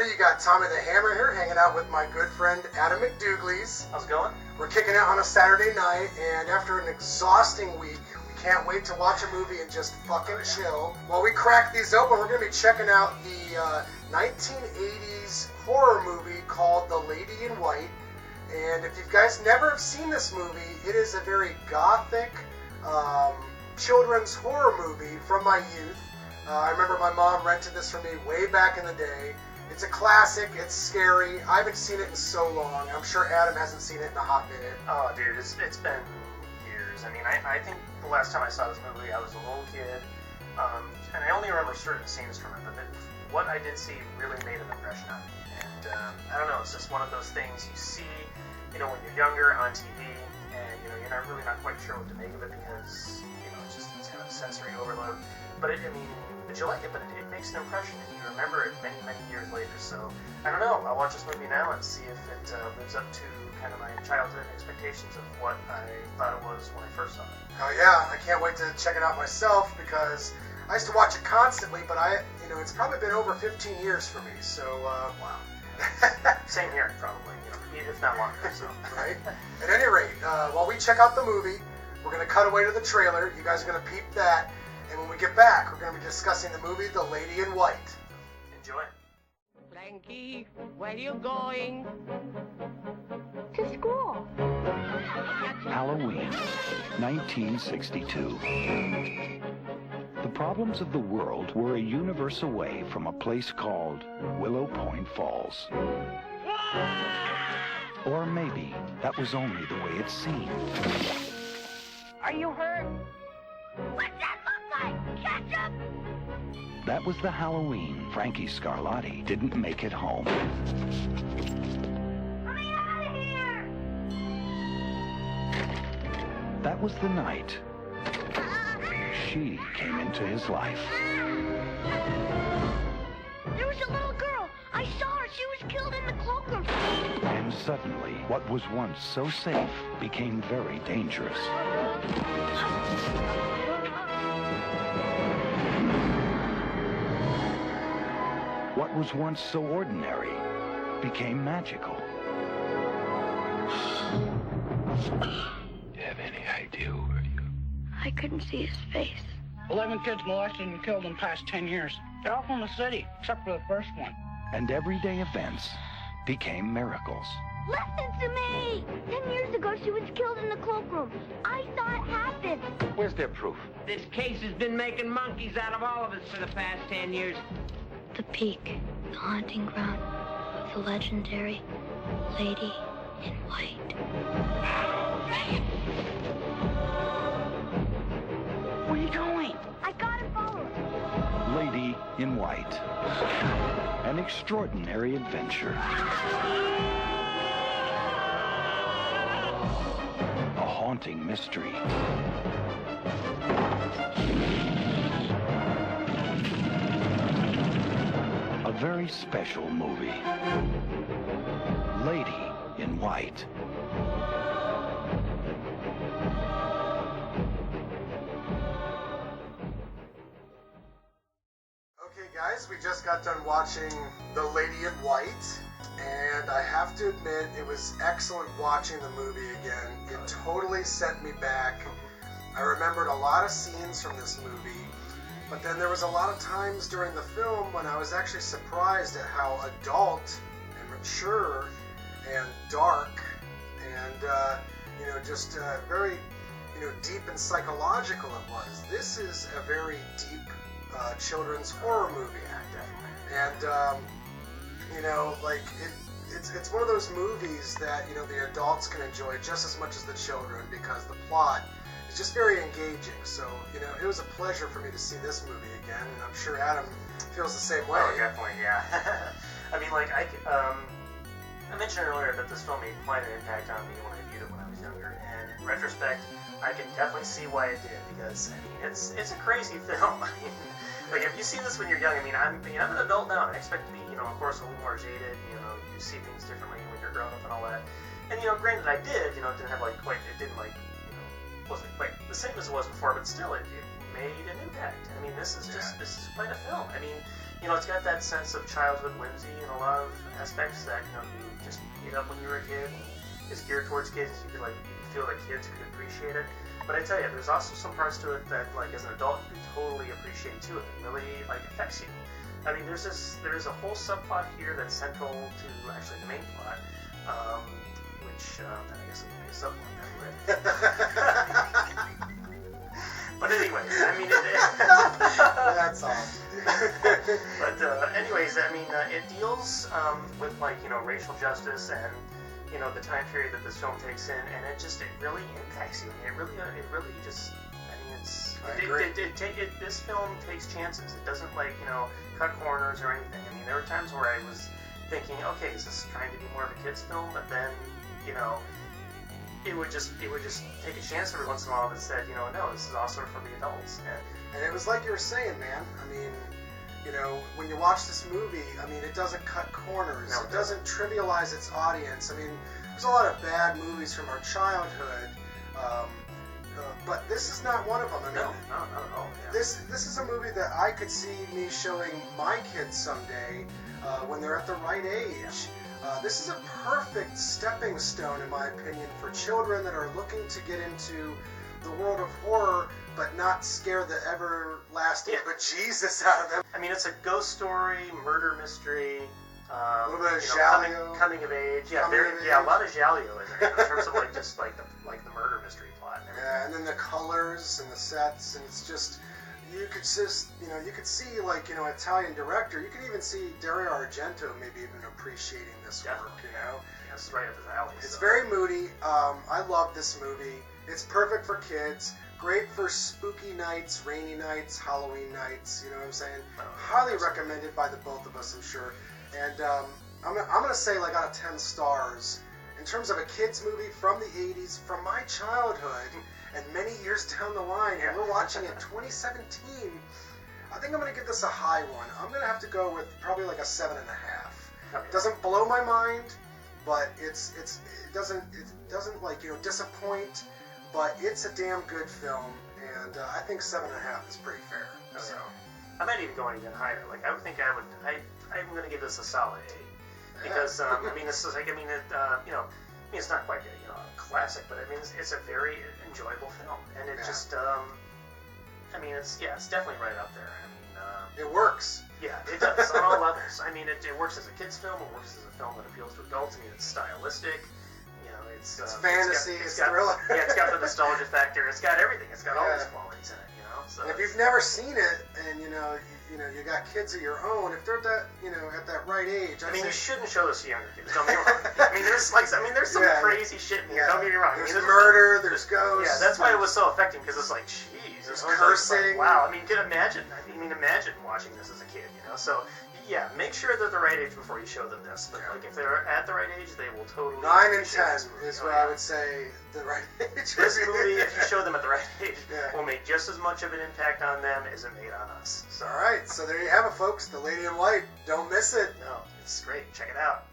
everybody. You got Tommy the Hammer here, hanging out with my good friend Adam McDouglies. How's it going? We're kicking out on a Saturday night, and after an exhausting week, we can't wait to watch a movie and just fucking chill. While we crack these open, we're going to be checking out the 1980s horror movie called The Lady in White. And if you guys never have seen this movie, it is a very gothic children's horror movie from my youth. I remember my mom rented this for me way back in the day. It's a classic. It's scary. I haven't seen it in so long. I'm sure Adam hasn't seen it in a hot minute. Oh, dude, it's been years. I mean, I think the last time I saw this movie, I was a little kid, and I only remember certain scenes from it, but what I did see really made an impression on me. And I don't know, it's just one of those things you see, when you're younger on TV, and you're not quite sure what to make of it because it's kind of sensory overload. But but you like it, but it makes an impression, and you remember it many, many years later. So I don't know. I'll watch this movie now and see if it lives up to kind of my childhood expectations of what I thought it was when I first saw it. Oh yeah, I can't wait to check it out myself because I used to watch it constantly, but it's probably been over 15 years for me. So wow. Same here, probably. If not longer. So right. At any rate, while we check out the movie, we're going to cut away to the trailer. You guys are going to peep that. And when we get back, we're going to be discussing the movie The Lady in White. Enjoy. Frankie, where are you going? To school. Halloween, 1962. The problems of the world were a universe away from a place called Willow Point Falls. Or maybe that was only the way it seemed. Are you hurt? What's that look like? Ketchup? That was the Halloween Frankie Scarlatti didn't make it home. Let me out of here! That was the night she came into his life. There was a little girl. I saw her. She was killed in the cloakroom. And suddenly, what was once so safe became very dangerous. What was once so ordinary became magical. You have any idea who are you? I couldn't see his face. 11 kids molested and killed in the past 10 years. They're all from the city, except for the first one. And everyday events became miracles. Listen to me! 10 years ago, she was killed in the cloakroom. I saw it happen. Where's their proof? This case has been making monkeys out of all of us for the past 10 years. The Peak, the haunting ground of the legendary Lady in White. Where are you going? I gotta follow her. Lady in White. An extraordinary adventure. A haunting mystery. A very special movie. Lady in White. Okay guys, we just got done watching The Lady in White, and I have to admit it was excellent watching the movie again. It totally sent me back. I remembered a lot of scenes from this movie, but then there was a lot of times during the film when I was actually surprised at how adult and mature and dark and just very deep and psychological it was. This is a very deep children's horror movie, and it's one of those movies that the adults can enjoy just as much as the children because the plot is just very engaging. So it was a pleasure for me to see this movie again, and I'm sure Adam feels the same way. Oh, definitely, yeah. I mentioned earlier that this film made quite an impact on me when I viewed it when I was younger, and in retrospect, I can definitely see why it did, because it's a crazy film. If you see this when you're young, I'm an adult now, and I expect to be, of course, a little more jaded. You see things differently when you're grown up and all that. And granted, I did, it didn't have wasn't quite the same as it was before, but still, it made an impact. I mean, this is quite a film. I mean, you know, it's got that sense of childhood whimsy in a lot of aspects that, you know, you just picked up when you were a kid. It's geared towards kids. You could feel that kids could appreciate it. But I tell you, there's also some parts to it that, like, as an adult, you can totally appreciate too. It really, like, affects you. I mean, there's a whole subplot here that's central to actually the main plot, which I guess it would be a subplot. But anyways, I mean, that's awesome. But anyways, I mean, it deals with, like, you know, racial justice and, you know, the time period that this film takes in, and it really impacts you. I mean, it really just, I mean, this film takes chances. It doesn't, like, you know, cut corners or anything. I mean, there were times where I was thinking, okay, is this trying to be more of a kid's film? But then, you know, it would just take a chance every once in a while that said, you know, no, this is also for the adults. And it was like you were saying, man. I mean, you know, when you watch this movie, I mean, it doesn't cut corners. No, it doesn't trivialize its audience. I mean, there's a lot of bad movies from our childhood, but this is not one of them. I mean, no, not at all. Yeah. This is a movie that I could see me showing my kids someday when they're at the right age. This is a perfect stepping stone, in my opinion, for children that are looking to get into the world of horror, but not scare the everlasting bejesus out of them. I mean, it's a ghost story, murder mystery, a little bit of Jalio, coming of age. Yeah, a lot of Jalio in there in terms of just the murder mystery plot. Yeah, and then the colors and the sets, and it's just. You could see, like, you know, Italian director. You could even see Dario Argento maybe even appreciating this work, you know. Yeah, it's right up his alley. It's very moody. I love this movie. It's perfect for kids. Great for spooky nights, rainy nights, Halloween nights. You know what I'm saying? Highly recommended by the both of us, I'm sure. And I'm gonna say, like, out of 10 stars, in terms of a kids movie from the 80s, from my childhood. And many years down the line, and we're watching it 2017, I think I'm going to give this a high one. I'm going to have to go with probably like a 7.5. It doesn't blow my mind, but it doesn't like, you know, disappoint, but it's a damn good film, and I think 7.5 is pretty fair. So I might even go even higher. Like, I'm going to give this a solid 8 because I mean, this is like, I mean, you know, it's not quite a, you know, a classic, but I mean, it's a very enjoyable film, and it just, I mean, it's definitely right up there. I mean, it works. Yeah, it does on all levels. I mean, it works as a kids' film. It works as a film that appeals to adults. I mean, it's stylistic. You know, it's fantasy. It's thriller. Yeah, it's got the nostalgia factor. It's got everything. It's got all these qualities in it. You know, so and if you've never seen it, and you know, you got kids of your own, if they're that, you know, at that right age, I mean, you shouldn't show this to younger kids. Don't get me wrong. I mean, there's some crazy shit in here. Don't get me wrong. There's murder. There's ghosts. Yeah, that's why it was so affecting, because it's like, jeez, there's cursing. Like, wow. I mean, imagine watching this as a kid. You know, so yeah, make sure they're the right age before you show them this. But like, if they're at the right age, they will totally. 9 and 10 is what I would say the right age. This movie, if you show them at the right age, will make just as much of an impact on them as it made on us. So. All right, so there you have it, folks. The Lady in White. Don't miss it. No, it's great. Check it out.